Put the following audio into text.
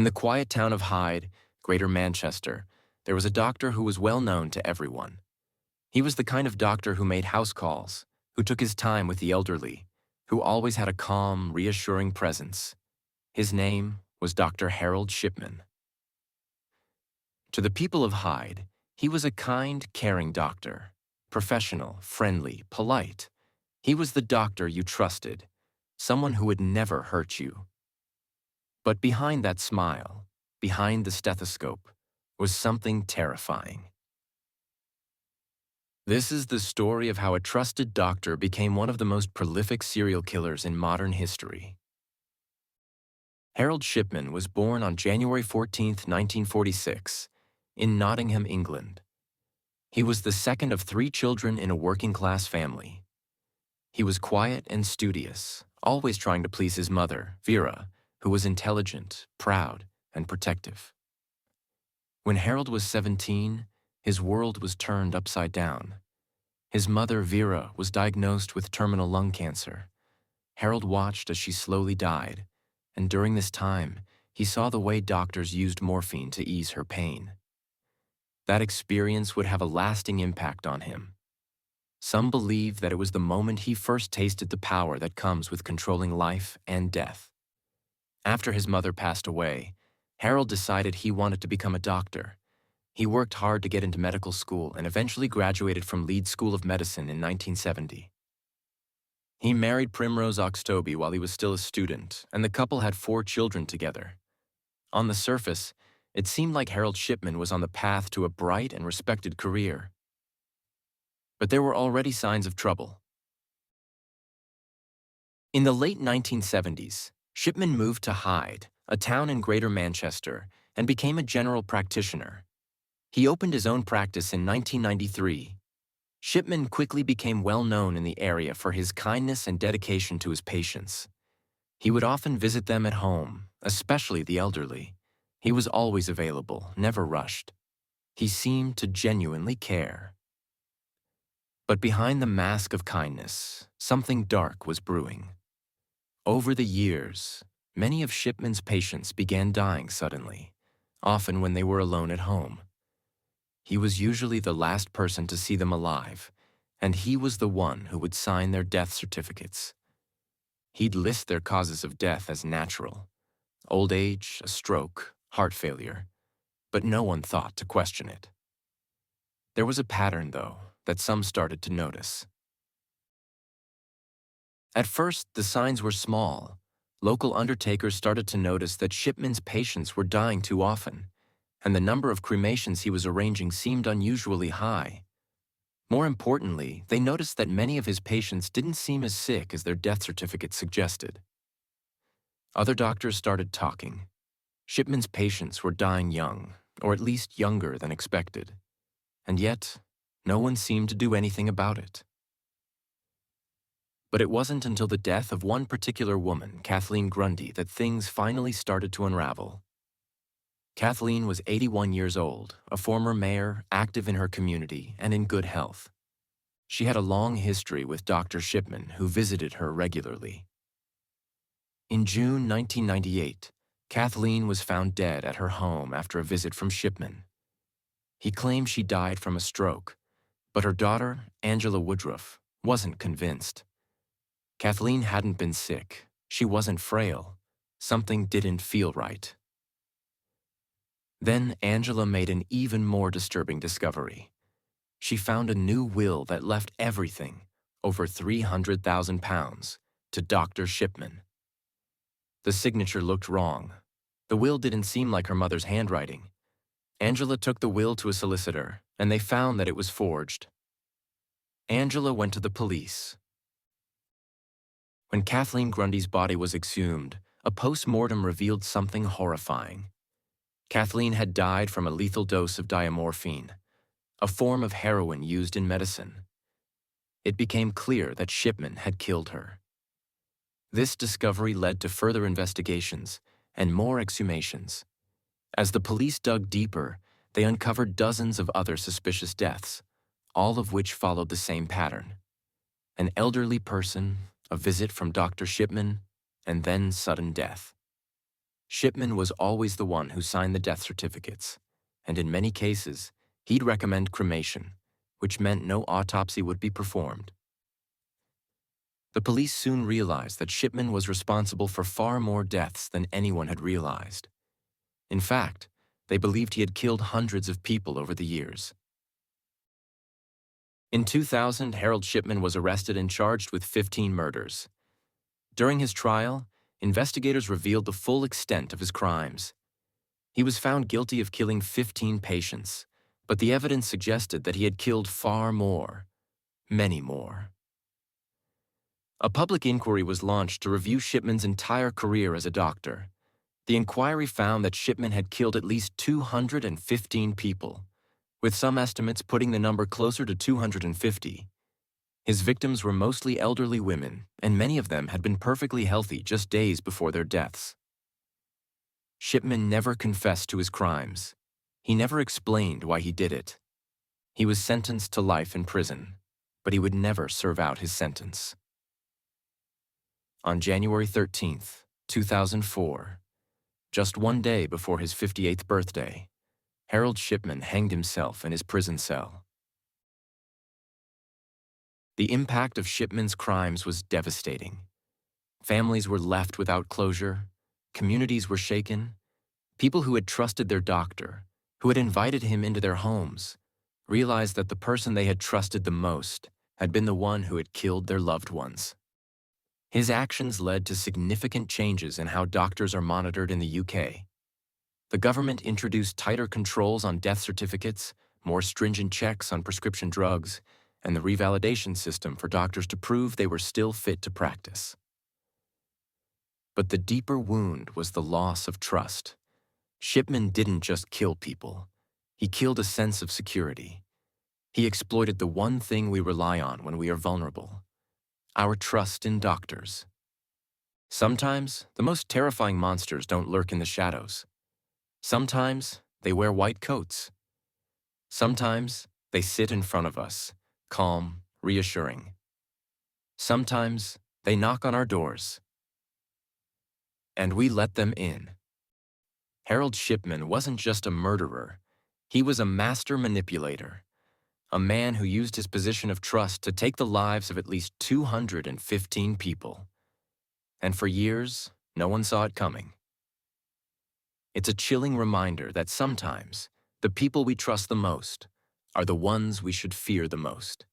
In the quiet town of Hyde, Greater Manchester, there was a doctor who was well known to everyone. He was the kind of doctor who made house calls, who took his time with the elderly, who always had a calm, reassuring presence. His name was Dr. Harold Shipman. To the people of Hyde, he was a kind, caring doctor, professional, friendly, polite. He was the doctor you trusted, someone who would never hurt you. But behind that smile, behind the stethoscope, was something terrifying. This is the story of how a trusted doctor became one of the most prolific serial killers in modern history. Harold Shipman was born on January 14, 1946, in Nottingham, England. He was the second of 3 children in a working-class family. He was quiet and studious, always trying to please his mother, Vera, who was intelligent, proud, and protective. When Harold was 17, his world was turned upside down. His mother, Vera, was diagnosed with terminal lung cancer. Harold watched as she slowly died, and during this time, he saw the way doctors used morphine to ease her pain. That experience would have a lasting impact on him. Some believe that it was the moment he first tasted the power that comes with controlling life and death. After his mother passed away, Harold decided he wanted to become a doctor. He worked hard to get into medical school and eventually graduated from Leeds School of Medicine in 1970. He married Primrose Oxtoby while he was still a student, and the couple had 4 children together. On the surface, it seemed like Harold Shipman was on the path to a bright and respected career. But there were already signs of trouble. In the late 1970s, Shipman moved to Hyde, a town in Greater Manchester, and became a general practitioner. He opened his own practice in 1993. Shipman quickly became well known in the area for his kindness and dedication to his patients. He would often visit them at home, especially the elderly. He was always available, never rushed. He seemed to genuinely care. But behind the mask of kindness, something dark was brewing. Over the years, many of Shipman's patients began dying suddenly, often when they were alone at home. He was usually the last person to see them alive, and he was the one who would sign their death certificates. He'd list their causes of death as natural: old age, a stroke, heart failure, but no one thought to question it. There was a pattern, though, that some started to notice. At first, the signs were small. Local undertakers started to notice that Shipman's patients were dying too often, and the number of cremations he was arranging seemed unusually high. More importantly, they noticed that many of his patients didn't seem as sick as their death certificates suggested. Other doctors started talking. Shipman's patients were dying young, or at least younger than expected, and yet no one seemed to do anything about it. But it wasn't until the death of one particular woman, Kathleen Grundy, that things finally started to unravel. Kathleen was 81 years old, a former mayor, active in her community, and in good health. She had a long history with Dr. Shipman, who visited her regularly. In June 1998, Kathleen was found dead at her home after a visit from Shipman. He claimed she died from a stroke, but her daughter, Angela Woodruff, wasn't convinced. Kathleen hadn't been sick. She wasn't frail. Something didn't feel right. Then Angela made an even more disturbing discovery. She found a new will that left everything, over £300,000, to Dr. Shipman. The signature looked wrong. The will didn't seem like her mother's handwriting. Angela took the will to a solicitor, and they found that it was forged. Angela went to the police. When Kathleen Grundy's body was exhumed, a post-mortem revealed something horrifying. Kathleen had died from a lethal dose of diamorphine, a form of heroin used in medicine. It became clear that Shipman had killed her. This discovery led to further investigations and more exhumations. As the police dug deeper, they uncovered dozens of other suspicious deaths, all of which followed the same pattern: an elderly person, a visit from Dr. Shipman, and then sudden death. Shipman was always the one who signed the death certificates, and in many cases, he'd recommend cremation, which meant no autopsy would be performed. The police soon realized that Shipman was responsible for far more deaths than anyone had realized. In fact, they believed he had killed hundreds of people over the years. In 2000, Harold Shipman was arrested and charged with 15 murders. During his trial, investigators revealed the full extent of his crimes. He was found guilty of killing 15 patients, but the evidence suggested that he had killed far more, many more. A public inquiry was launched to review Shipman's entire career as a doctor. The inquiry found that Shipman had killed at least 215 people, with some estimates putting the number closer to 250. His victims were mostly elderly women, and many of them had been perfectly healthy just days before their deaths. Shipman never confessed to his crimes. He never explained why he did it. He was sentenced to life in prison, but he would never serve out his sentence. On January 13, 2004, just one day before his 58th birthday, Harold Shipman hanged himself in his prison cell. The impact of Shipman's crimes was devastating. Families were left without closure, communities were shaken. People who had trusted their doctor, who had invited him into their homes, realized that the person they had trusted the most had been the one who had killed their loved ones. His actions led to significant changes in how doctors are monitored in the UK. The government introduced tighter controls on death certificates, more stringent checks on prescription drugs, and the revalidation system for doctors to prove they were still fit to practice. But the deeper wound was the loss of trust. Shipman didn't just kill people. He killed a sense of security. He exploited the one thing we rely on when we are vulnerable: our trust in doctors. Sometimes, the most terrifying monsters don't lurk in the shadows. Sometimes, they wear white coats. Sometimes, they sit in front of us, calm, reassuring. Sometimes, they knock on our doors, and we let them in. Harold Shipman wasn't just a murderer. He was a master manipulator, a man who used his position of trust to take the lives of at least 215 people. And for years, no one saw it coming. It's a chilling reminder that sometimes the people we trust the most are the ones we should fear the most.